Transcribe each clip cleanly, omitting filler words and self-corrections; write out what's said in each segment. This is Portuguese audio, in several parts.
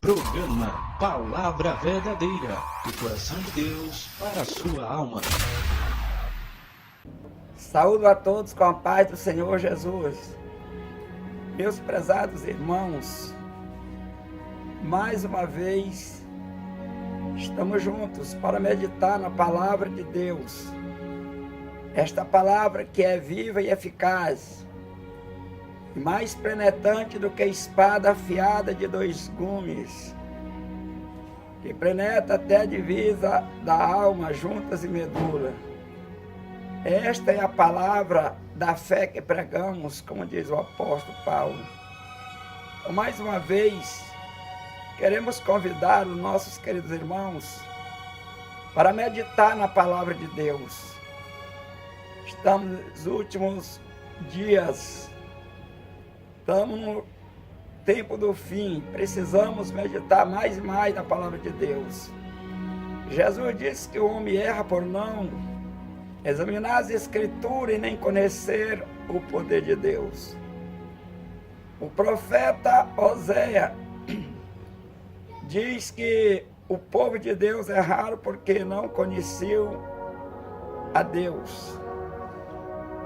Programa Palavra Verdadeira, do coração de Deus para a sua alma. Saúdo a todos com a paz do Senhor Jesus. Meus prezados irmãos, mais uma vez estamos juntos para meditar na Palavra de Deus. Esta palavra que é viva e eficaz, mais penetrante do que espada afiada de 2 gumes, que penetra até a divisa da alma, juntas e medula. Esta é a palavra da fé que pregamos, como diz o apóstolo Paulo. Então, mais uma vez, queremos convidar os nossos queridos irmãos para meditar na palavra de Deus. Estamos nos últimos dias, estamos no tempo do fim, precisamos meditar mais e mais na palavra de Deus. Jesus disse que o homem erra por não examinar as Escrituras e nem conhecer o poder de Deus. O profeta Oséias diz que o povo de Deus é raro porque não conheceu a Deus.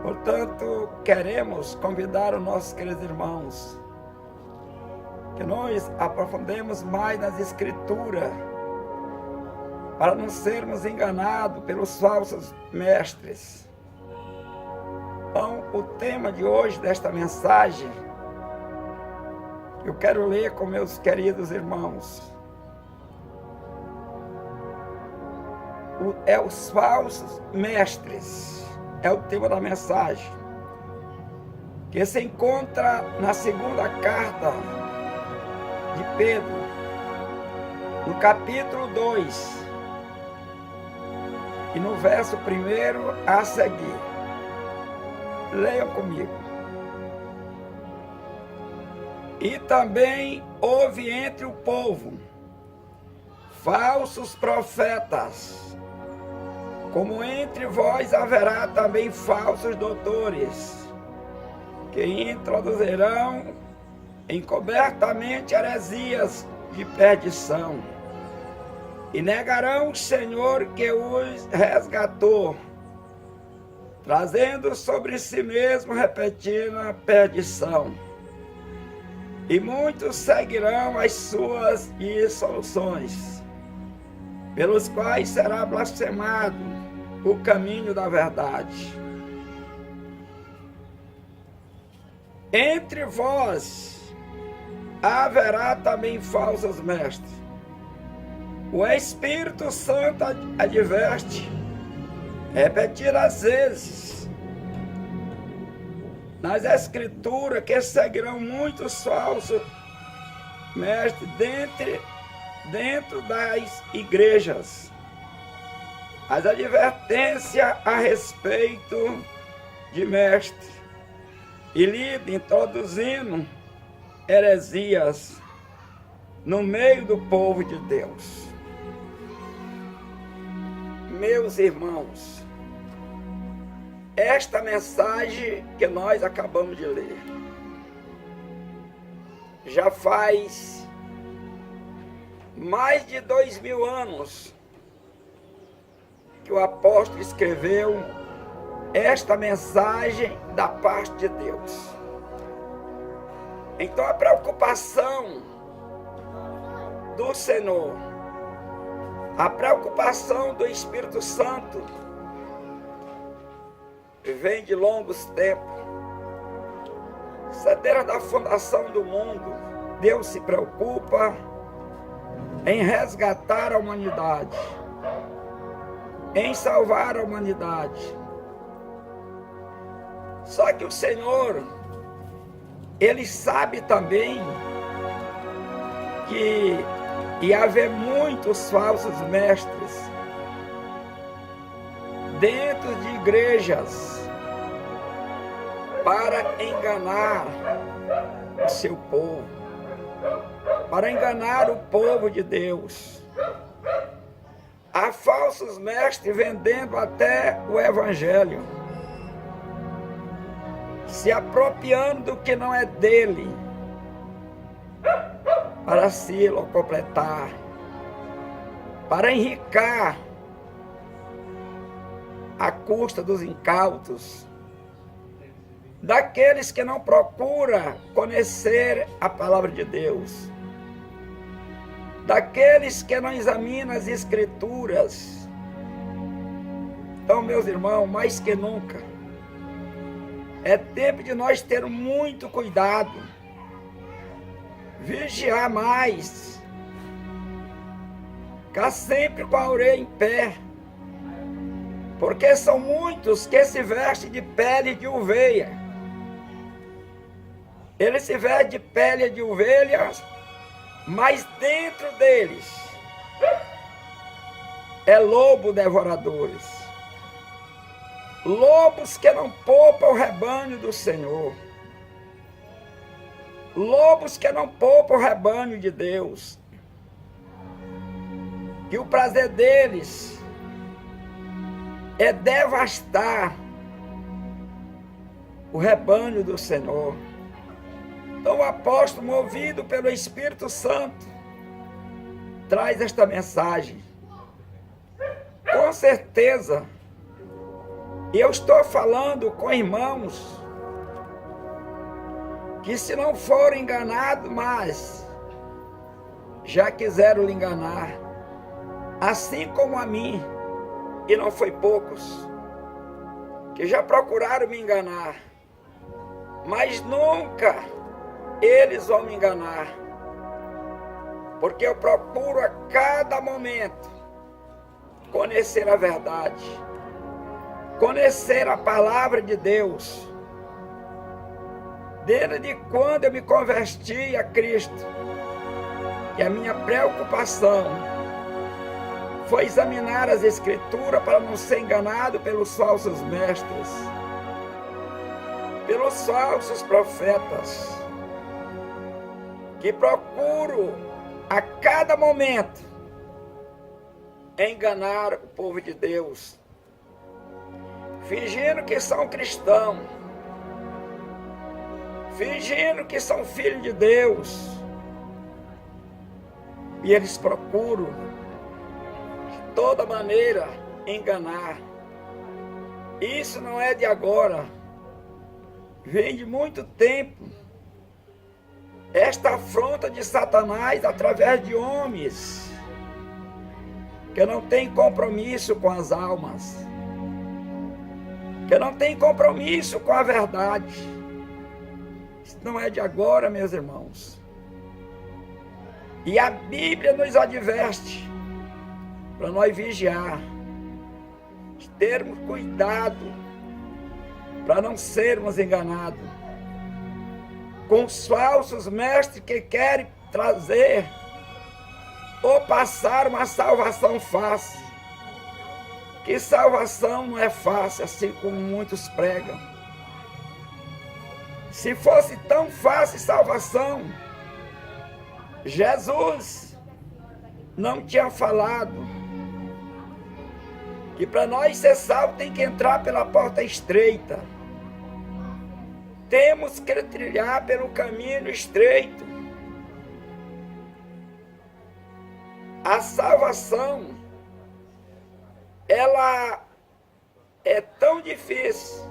Portanto, queremos convidar os nossos queridos irmãos que nós aprofundemos mais nas Escrituras para não sermos enganados pelos falsos mestres. Então, o tema de hoje desta mensagem, eu quero ler com meus queridos irmãos. É os falsos mestres. É o tema da mensagem, que se encontra na segunda carta de Pedro, no capítulo 2, e no verso 1 a seguir. Leiam comigo. E também houve entre o povo falsos profetas, como entre vós haverá também falsos doutores, que introduzirão encobertamente heresias de perdição, e negarão o Senhor que os resgatou, trazendo sobre si mesmo repetida perdição. E muitos seguirão as suas dissoluções, pelos quais será blasfemado o caminho da verdade. Entre vós haverá também falsos mestres. O Espírito Santo adverte, repetidas vezes, nas Escrituras, que seguirão muitos falsos mestres dentro das igrejas. As advertências a respeito de mestre, e lida introduzindo heresias no meio do povo de Deus. Meus irmãos, esta mensagem que nós acabamos de ler já faz mais de 2000 anos que o apóstolo escreveu esta mensagem da parte de Deus. Então a preocupação do Senhor, a preocupação do Espírito Santo vem de longos tempos. Desde a fundação do mundo, Deus se preocupa em resgatar a humanidade, em salvar a humanidade. Só que o Senhor, Ele sabe também que ia haver muitos falsos mestres dentro de igrejas para enganar o seu povo, para enganar o povo de Deus. Há falsos mestres vendendo até o Evangelho, se apropriando do que não é dele. para si-lo completar, para enricar à custa dos incautos, daqueles que não procuram conhecer a palavra de Deus, daqueles que não examinam as Escrituras. Então, meus irmãos, mais que nunca, é tempo de nós termos muito cuidado, vigiar mais, ficar sempre com a orelha em pé, porque são muitos que se vestem de pele de ovelha. Eles se vestem de pele de ovelha, mas dentro deles é lobo devoradores. Lobos que não poupam o rebanho do Senhor. Lobos que não poupam o rebanho de Deus. Que o prazer deles é devastar o rebanho do Senhor. Então o apóstolo, movido pelo Espírito Santo, traz esta mensagem. Com certeza, eu estou falando com irmãos que, se não foram enganados, mas já quiseram lhe enganar, assim como a mim, e não foi poucos, que já procuraram me enganar, mas nunca eles vão me enganar, porque eu procuro a cada momento conhecer a verdade, conhecer a palavra de Deus. Desde quando eu me converti a Cristo, e a minha preocupação foi examinar as Escrituras para não ser enganado pelos falsos mestres, pelos falsos profetas, que procuro a cada momento enganar o povo de Deus, fingindo que são cristãos, fingindo que são filhos de Deus, e eles procuram de toda maneira enganar. Isso não é de agora, vem de muito tempo. Esta afronta de Satanás através de homens que não têm compromisso com as almas, que não têm compromisso com a verdade. Isso não é de agora, meus irmãos. E a Bíblia nos adverte para nós vigiar, termos cuidado para não sermos enganados com os falsos mestres que querem trazer ou passar uma salvação fácil. Que salvação não é fácil, assim como muitos pregam. Se fosse tão fácil salvação, Jesus não tinha falado que para nós ser salvos tem que entrar pela porta estreita. Temos que trilhar pelo caminho estreito. A salvação, ela é tão difícil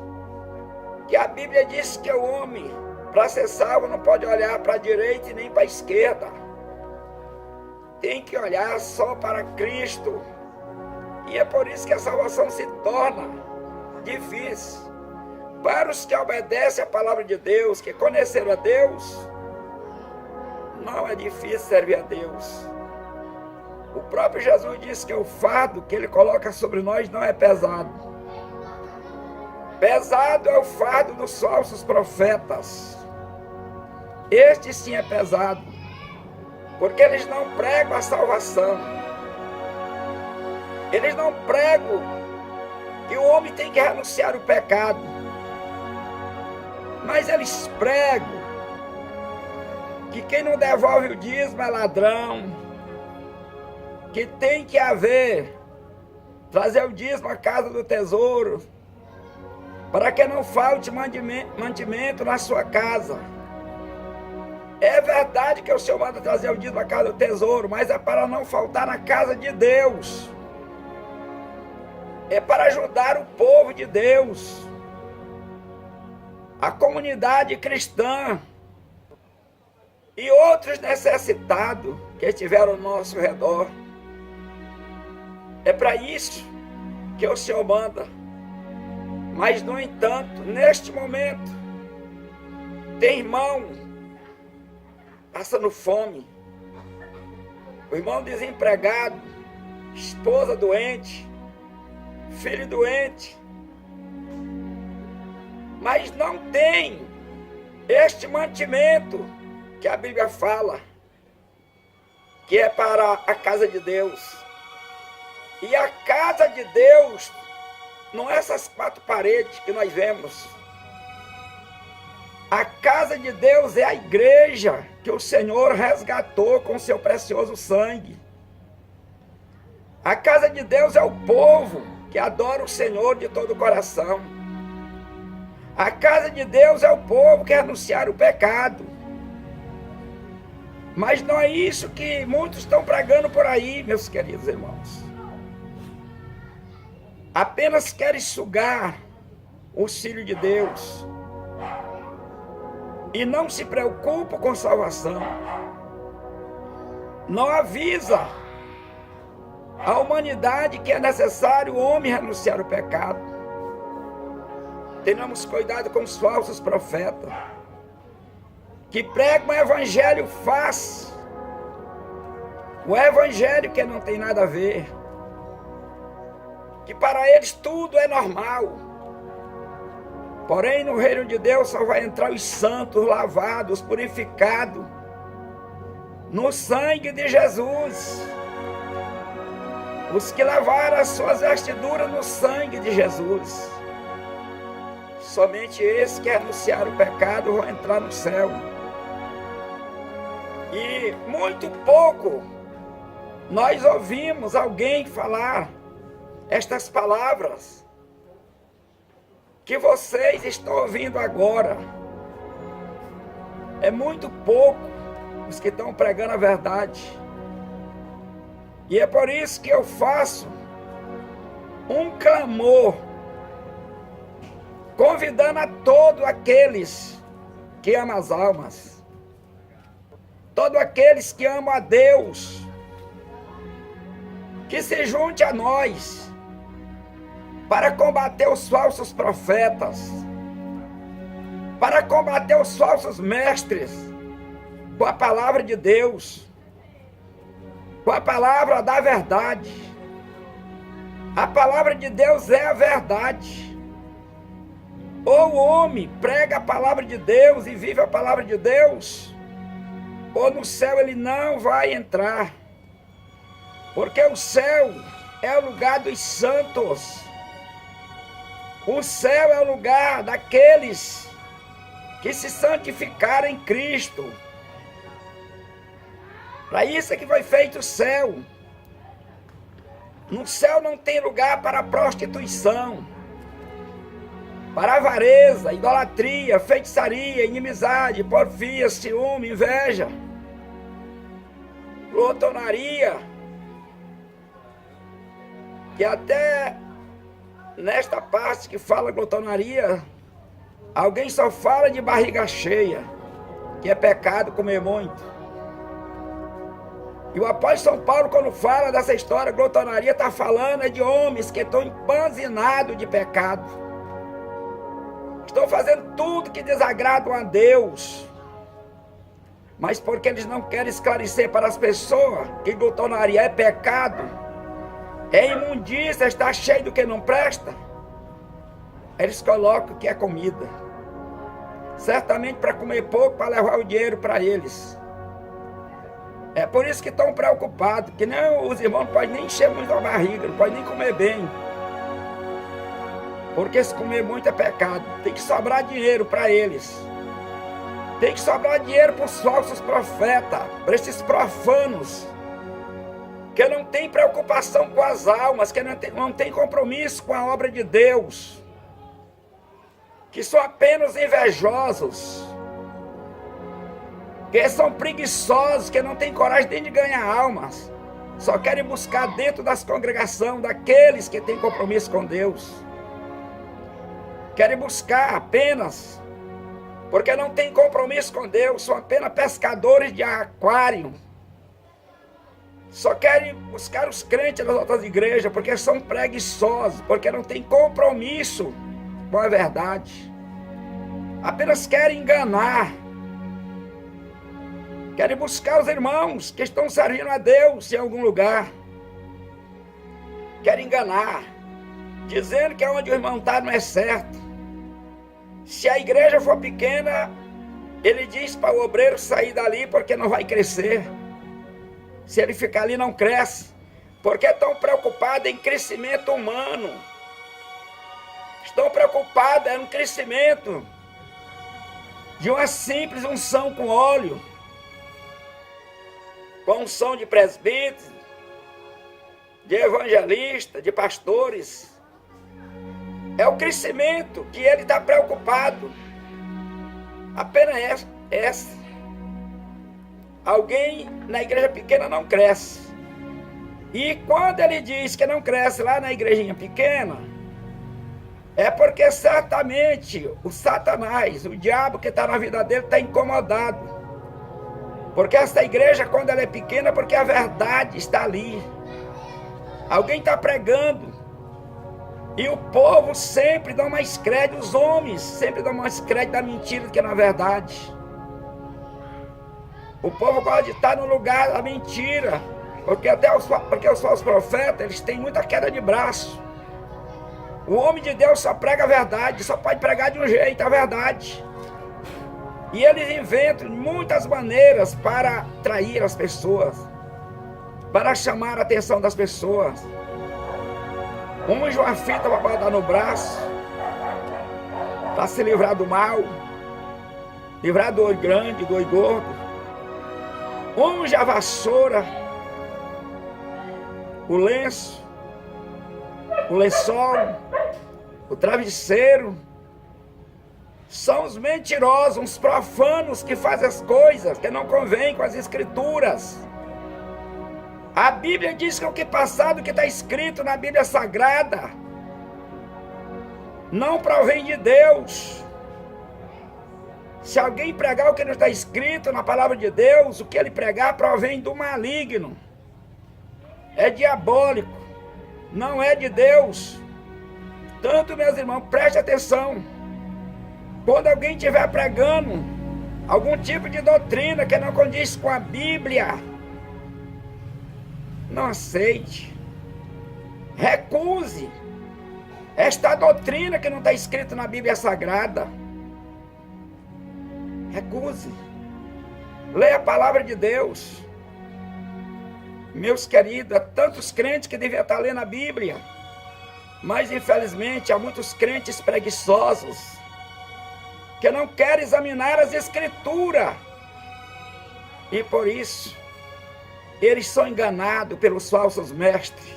que a Bíblia diz que o homem, para ser salvo, não pode olhar para a direita e nem para a esquerda. Tem que olhar só para Cristo. E é por isso que a salvação se torna difícil. Para os que obedecem a palavra de Deus, que conheceram a Deus, não é difícil servir a Deus. O próprio Jesus disse que o fardo que Ele coloca sobre nós não é pesado. Pesado é o fardo dos falsos profetas. Este sim é pesado, porque eles não pregam a salvação. Eles não pregam que o homem tem que renunciar ao pecado, mas eles pregam que quem não devolve o dízimo é ladrão, que tem que trazer o dízimo à casa do tesouro, para que não falte mantimento na sua casa. É verdade que o Senhor manda trazer o dízimo à casa do tesouro, mas é para não faltar na casa de Deus. É para ajudar o povo de Deus, a comunidade cristã e outros necessitados que estiveram ao nosso redor. É para isso que o Senhor manda. Mas, no entanto, neste momento, tem irmão passando fome, o irmão desempregado, esposa doente, filho doente, mas não tem este mantimento que a Bíblia fala, que é para a casa de Deus. E a casa de Deus não é essas quatro paredes que nós vemos. A casa de Deus é a igreja que o Senhor resgatou com seu precioso sangue. A casa de Deus é o povo que adora o Senhor de todo o coração. A casa de Deus é o povo que renunciar o pecado. Mas não é isso que muitos estão pregando por aí, meus queridos irmãos. Apenas querem sugar o filho de Deus e não se preocupam com salvação. Não avisa a humanidade que é necessário o homem renunciar o pecado. Tenhamos cuidado com os falsos profetas, que pregam um evangelho fácil, um evangelho que não tem nada a ver, que para eles tudo é normal. Porém, no reino de Deus só vai entrar os santos, lavados, purificados, no sangue de Jesus. Os que lavaram as suas vestiduras no sangue de Jesus. Somente esses que anunciaram o pecado vão entrar no céu. E muito pouco nós ouvimos alguém falar estas palavras que vocês estão ouvindo agora. É muito pouco os que estão pregando a verdade. E é por isso que eu faço um clamor, convidando a todos aqueles que amam as almas, todos aqueles que amam a Deus, que se junte a nós para combater os falsos profetas, para combater os falsos mestres, com a palavra de Deus, com a palavra da verdade. A palavra de Deus é a verdade. Ou o homem prega a palavra de Deus e vive a palavra de Deus, ou no céu ele não vai entrar. Porque o céu é o lugar dos santos. O céu é o lugar daqueles que se santificaram em Cristo. Para isso é que foi feito o céu. No céu não tem lugar para prostituição, para avareza, idolatria, feitiçaria, inimizade, porfia, ciúme, inveja, glutonaria. Que até nesta parte que fala glutonaria, alguém só fala de barriga cheia, que é pecado comer muito. E o apóstolo São Paulo, quando fala dessa história, glutonaria, está falando de homens que estão empanzinados de pecado. Estão fazendo tudo que desagradam a Deus. Mas porque eles não querem esclarecer para as pessoas que glutonaria é pecado, é imundícia, está cheio do que não presta, eles colocam que é comida. Certamente para comer pouco, para levar o dinheiro para eles. É por isso que estão preocupados, que nem os irmãos não podem nem encher muito a barriga, não podem nem comer bem. Porque se comer muito é pecado. Tem que sobrar dinheiro para eles. Tem que sobrar dinheiro para os falsos profetas, para esses profanos, que não tem preocupação com as almas, que não tem compromisso com a obra de Deus, que são apenas invejosos, que são preguiçosos, que não têm coragem nem de ganhar almas, só querem buscar dentro das congregações daqueles que têm compromisso com Deus. Querem buscar apenas, porque não têm compromisso com Deus, são apenas pescadores de aquário. Só querem buscar os crentes das outras igrejas, porque são preguiçosos, porque não têm compromisso com a verdade. Apenas querem enganar. Querem buscar os irmãos que estão servindo a Deus em algum lugar. Querem enganar, dizendo que onde o irmão está não é certo. Se a igreja for pequena, ele diz para o obreiro sair dali porque não vai crescer. Se ele ficar ali não cresce, porque estão preocupados em crescimento humano. Estão preocupados no crescimento de uma simples unção com óleo, com unção de presbíteros, de evangelistas, de pastores. É o crescimento que ele está preocupado. Apenas essa. Alguém na igreja pequena não cresce. E quando ele diz que não cresce lá na igrejinha pequena, é porque certamente o Satanás, o diabo que está na vida dele, está incomodado. Porque essa igreja, quando ela é pequena, é porque a verdade está ali. Alguém está pregando. E o povo sempre dá mais crédito, os homens sempre dão mais crédito da mentira do que na verdade. O povo gosta de estar no lugar da mentira, porque os falsos profetas, eles têm muita queda de braço. O homem de Deus só prega a verdade, só pode pregar de um jeito a verdade. E eles inventam muitas maneiras para atrair as pessoas, para chamar a atenção das pessoas. Unge uma fita para botar no braço, para se livrar do mal, livrar do olho grande, do olho gordo. Unge a vassoura, o lenço, o lençol, o travesseiro. São os mentirosos, os profanos que fazem as coisas que não convêm com as escrituras. A Bíblia diz que o que passado, o que está escrito na Bíblia Sagrada, não provém de Deus. Se alguém pregar o que não está escrito na palavra de Deus, o que ele pregar provém do maligno. É diabólico, não é de Deus. Tanto, meus irmãos, preste atenção. Quando alguém estiver pregando algum tipo de doutrina que não condiz com a Bíblia, não aceite. Recuse esta doutrina que não está escrita na Bíblia Sagrada. Recuse. Leia a palavra de Deus. Meus queridos, há tantos crentes que deviam estar lendo a Bíblia, mas infelizmente há muitos crentes preguiçosos que não querem examinar as Escrituras, e por isso eles são enganados pelos falsos mestres.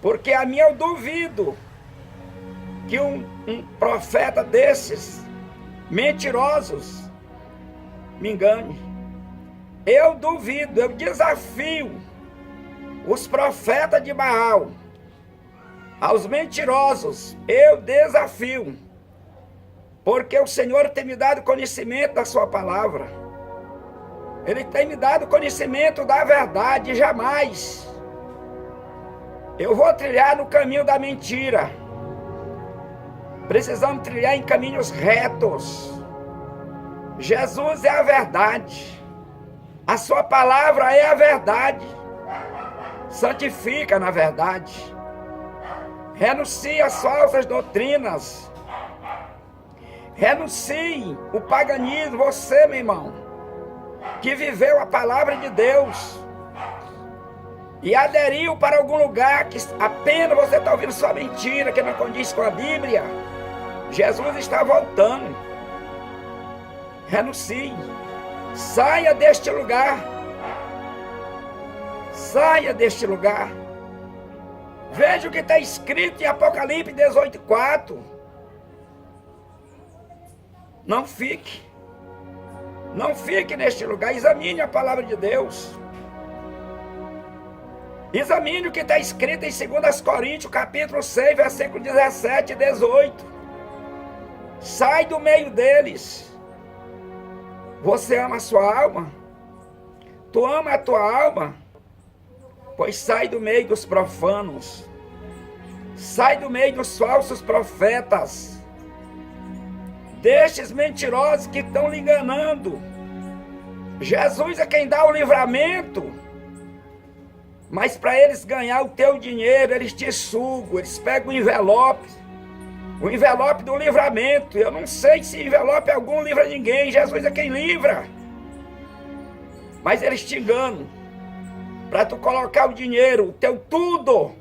Porque a mim eu duvido que um profeta desses mentirosos me engane. Eu duvido, eu desafio os profetas de Baal, aos mentirosos, eu desafio, porque o Senhor tem me dado conhecimento da sua palavra. Ele tem me dado conhecimento da verdade. Jamais eu vou trilhar no caminho da mentira. Precisamos trilhar em caminhos retos. Jesus é a verdade. A sua palavra é a verdade. Santifica na verdade. Renuncie às falsas doutrinas. Renuncie o paganismo. Você, meu irmão, que viveu a palavra de Deus e aderiu para algum lugar que apenas você está ouvindo sua mentira, que não condiz com a Bíblia, Jesus está voltando. Renuncie. Saia deste lugar. Saia deste lugar. Veja o que está escrito em Apocalipse 18:4. Não fique. Não fique neste lugar. Examine a palavra de Deus. Examine o que está escrito em 2 Coríntios, capítulo 6, versículo 17 e 18. Sai do meio deles. Você ama a sua alma? Tu ama a tua alma? Pois sai do meio dos profanos. Sai do meio dos falsos profetas. Destes mentirosos que estão lhe enganando. Jesus é quem dá o livramento. Mas para eles ganhar o teu dinheiro, eles te sugam, eles pegam o envelope do livramento. Eu não sei se envelope algum livra ninguém, Jesus é quem livra. Mas eles te enganam, para tu colocar o dinheiro, o teu tudo,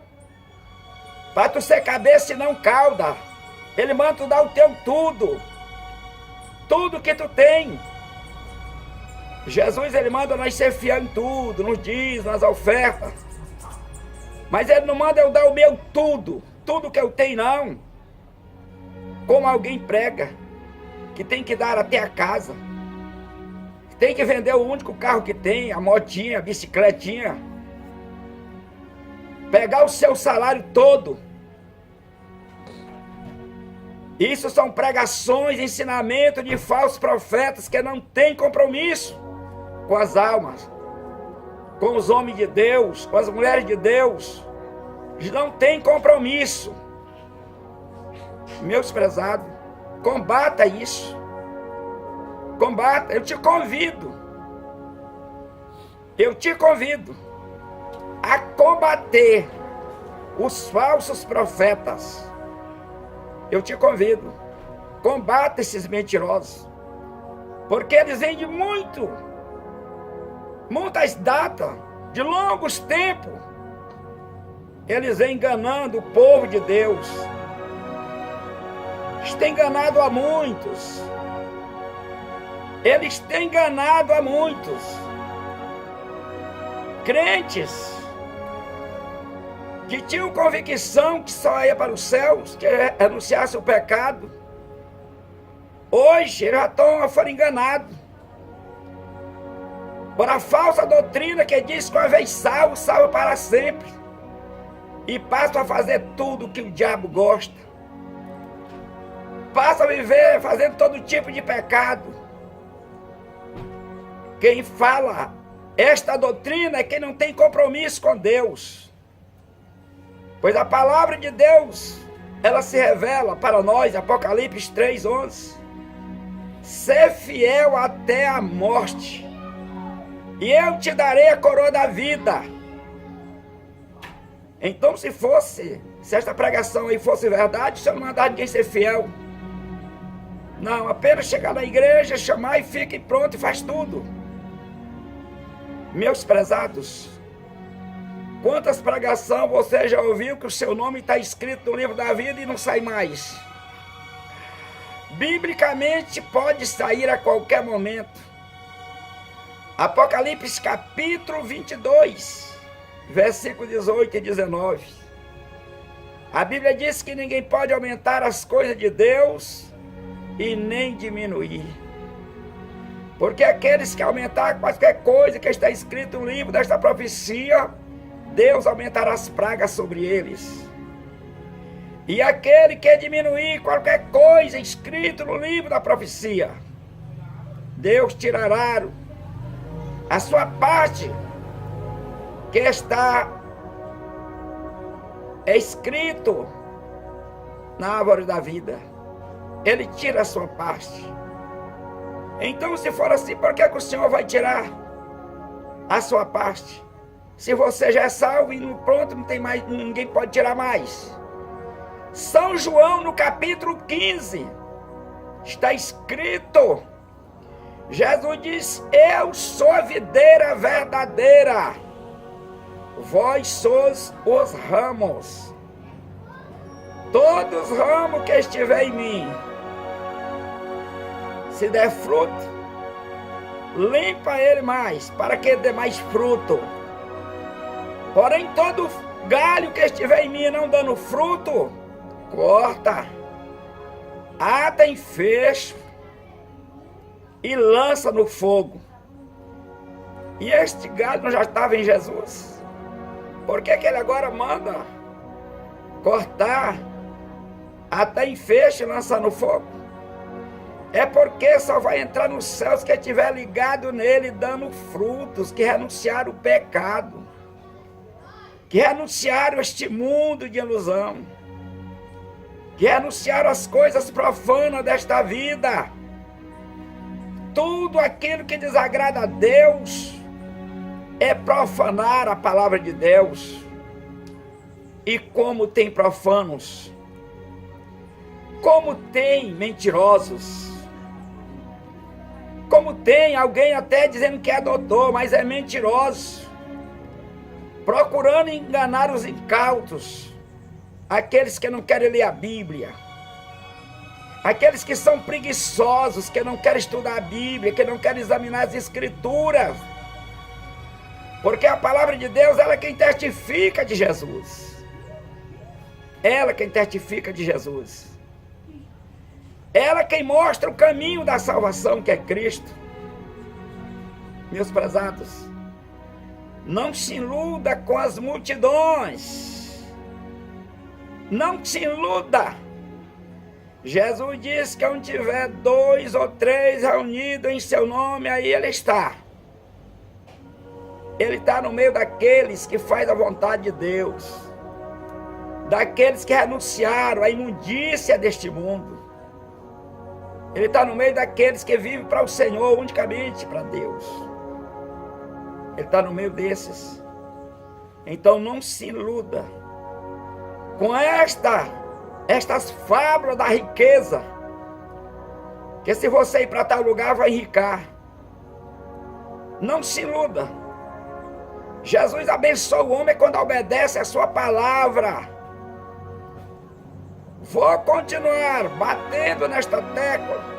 para tu ser cabeça e não cauda. Ele manda tu dar o teu tudo, tudo que tu tem. Jesus, ele manda nós ser fiel em tudo, nos dízimos, nas ofertas. Mas ele não manda eu dar o meu tudo, tudo que eu tenho não. Como alguém prega, que tem que dar até a casa. Tem que vender o único carro que tem, a motinha, a bicicletinha. Pegar o seu salário todo. Isso são pregações, ensinamentos de falsos profetas que não têm compromisso com as almas, com os homens de Deus, com as mulheres de Deus. Eles não têm compromisso. Meus prezados, combata isso. Combata, eu te convido a combater os falsos profetas. Eu te convido, combata esses mentirosos, porque eles vêm de muitas datas, de longos tempos, eles vêm enganando o povo de Deus. Eles têm enganado a muitos. Eles têm enganado a muitos crentes que tinham convicção que só ia para os céus, que anunciasse o pecado. Hoje eles já foram enganados por a falsa doutrina que diz que uma vez salvo, salvo para sempre, e passam a fazer tudo o que o diabo gosta, passam a viver fazendo todo tipo de pecado. Quem fala esta doutrina é quem não tem compromisso com Deus. Pois a palavra de Deus, ela se revela para nós, Apocalipse 3:11. Ser fiel até a morte, e eu te darei a coroa da vida. Então, se esta pregação aí fosse verdade, se eu não mandar ninguém ser fiel. Não, apenas chegar na igreja, chamar e fique pronto e faz tudo. Meus prezados, quantas pregações você já ouviu que o seu nome está escrito no livro da vida e não sai mais? Biblicamente pode sair a qualquer momento. Apocalipse capítulo 22, versículo 18 e 19. A Bíblia diz que ninguém pode aumentar as coisas de Deus e nem diminuir. Porque aqueles que aumentar qualquer coisa que está escrito no livro desta profecia, Deus aumentará as pragas sobre eles. E aquele que diminuir qualquer coisa escrito no livro da profecia, Deus tirará a sua parte que está escrito na árvore da vida. Ele tira a sua parte. Então, se for assim, por que o Senhor vai tirar a sua parte? Se você já é salvo e pronto, não tem mais, ninguém pode tirar mais. São João, no capítulo 15, está escrito, Jesus diz: eu sou a videira verdadeira, vós sois os ramos. Todos os ramos que estiver em mim, se der fruto, limpa ele mais, para que dê mais fruto. Porém, todo galho que estiver em mim não dando fruto, corta, ata em fecho, e lança no fogo. E este galho não já estava em Jesus? Por que que ele agora manda cortar até em feixe e lançar no fogo? É porque só vai entrar nos céus quem estiver ligado nele, dando frutos, que renunciaram o pecado, que renunciaram este mundo de ilusão, que renunciaram as coisas profanas desta vida. Tudo aquilo que desagrada a Deus é profanar a palavra de Deus. E como tem profanos, como tem mentirosos, como tem alguém até dizendo que é doutor, mas é mentiroso, procurando enganar os incautos, aqueles que não querem ler a Bíblia, aqueles que são preguiçosos, que não querem estudar a Bíblia, que não querem examinar as Escrituras, porque a palavra de Deus, ela é quem testifica de Jesus, ela é quem testifica de Jesus, ela é quem mostra o caminho da salvação, que é Cristo. Meus prezados, não se iluda com as multidões, não se iluda. Jesus disse que onde tiver 2 ou 3 reunidos em seu nome, aí ele está. Ele está no meio daqueles que fazem a vontade de Deus, daqueles que renunciaram à imundícia deste mundo. Ele está no meio daqueles que vivem para o Senhor, unicamente para Deus. Ele está no meio desses. Então não se iluda com estas fábulas da riqueza, que se você ir para tal lugar vai enricar. Não se iluda. Jesus abençoa o homem quando obedece a sua palavra. Vou continuar batendo nesta tecla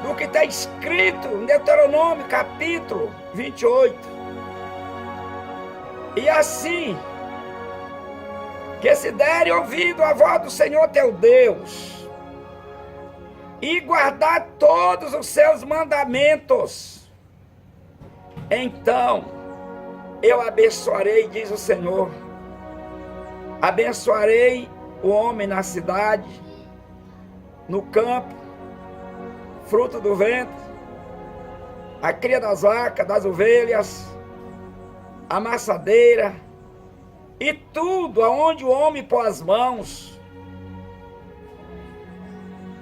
do que está escrito em Deuteronômio capítulo 28. E assim, que se derem ouvido à voz do Senhor teu Deus, e guardar todos os seus mandamentos, então eu abençoarei, diz o Senhor, abençoarei o homem na cidade, no campo, fruto do ventre, a cria das vacas, das ovelhas, a amassadeira, e tudo aonde o homem pôr as mãos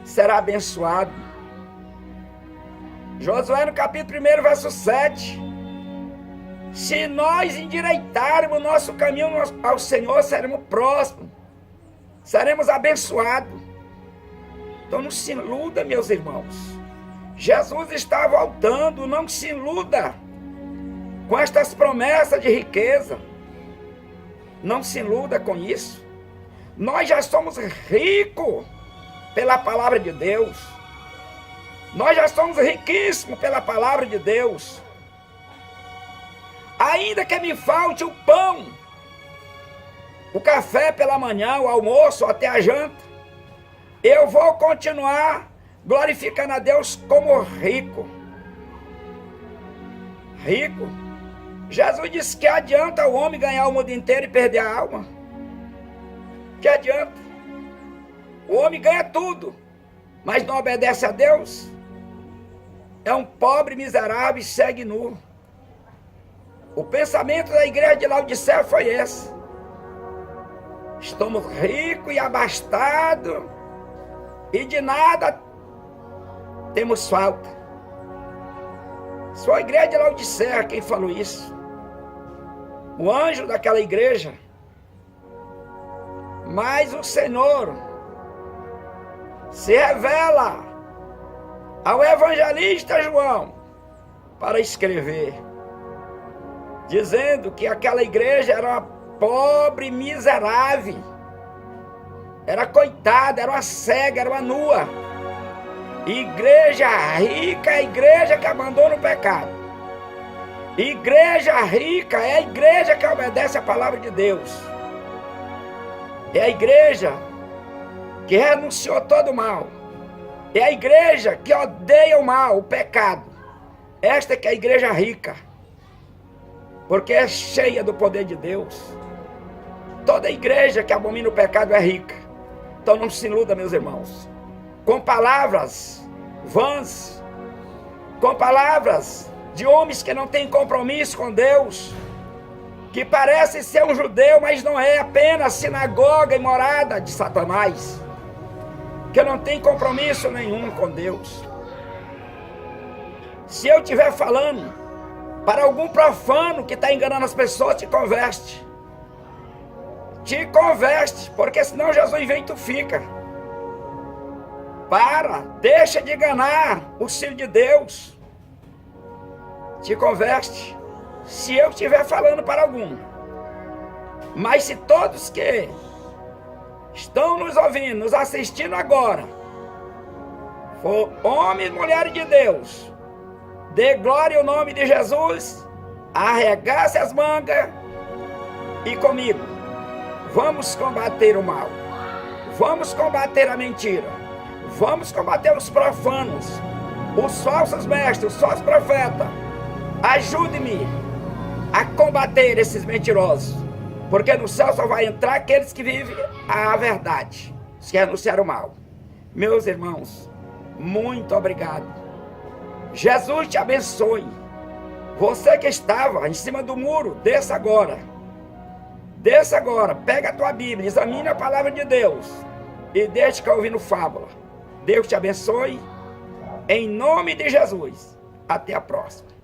será abençoado. Josué no capítulo 1, verso 7. Se nós endireitarmos o nosso caminho ao Senhor, seremos próximos, seremos abençoados. Então não se iluda, meus irmãos. Jesus está voltando, não se iluda com estas promessas de riqueza. Não se iluda com isso. Nós já somos ricos pela palavra de Deus. Nós já somos riquíssimos pela palavra de Deus. Ainda que me falte o pão, o café pela manhã, o almoço, até a janta, eu vou continuar glorificando a Deus como rico. Rico. Jesus disse que adianta o homem ganhar o mundo inteiro e perder a alma. Que adianta? O homem ganha tudo, mas não obedece a Deus. É um pobre, miserável e segue nu. O pensamento da igreja de Laodiceia foi esse. Estamos ricos e abastados e de nada temos falta. Foi a igreja de Laodiceia quem falou isso. O anjo daquela igreja. Mas o Senhor se revela ao evangelista João para escrever, dizendo que aquela igreja era uma pobre, miserável, era coitada, era uma cega, era uma nua. Igreja rica é a igreja que abandona o pecado. Igreja rica é a igreja que obedece a palavra de Deus. É a igreja que renunciou todo o mal. É a igreja que odeia o mal, o pecado. Esta é que é a igreja rica, porque é cheia do poder de Deus. Toda igreja que abomina o pecado é rica. Então não se iluda, meus irmãos, com palavras vãs, com palavras de homens que não têm compromisso com Deus, que parece ser um judeu, mas não é, apenas sinagoga e morada de Satanás, que não tem compromisso nenhum com Deus. Se eu estiver falando para algum profano que está enganando as pessoas, te converte. Te converte, porque senão Jesus vem e tu fica. Deixa de enganar o Filho de Deus. Te converte, se eu estiver falando para algum. Mas se todos que estão nos ouvindo, nos assistindo agora, for homens e mulheres de Deus, dê glória ao nome de Jesus, arregace as mangas e comigo, vamos combater o mal, vamos combater a mentira, vamos combater os profanos, os falsos mestres, os falsos profetas. Ajude-me a combater esses mentirosos, porque no céu só vai entrar aqueles que vivem a verdade, os que anunciaram o mal. Meus irmãos, muito obrigado. Jesus te abençoe. Você que estava em cima do muro, desça agora. Desça agora, pega a tua Bíblia, examine a palavra de Deus e deixe que eu ouvindo fábula. Deus te abençoe. Em nome de Jesus. Até a próxima.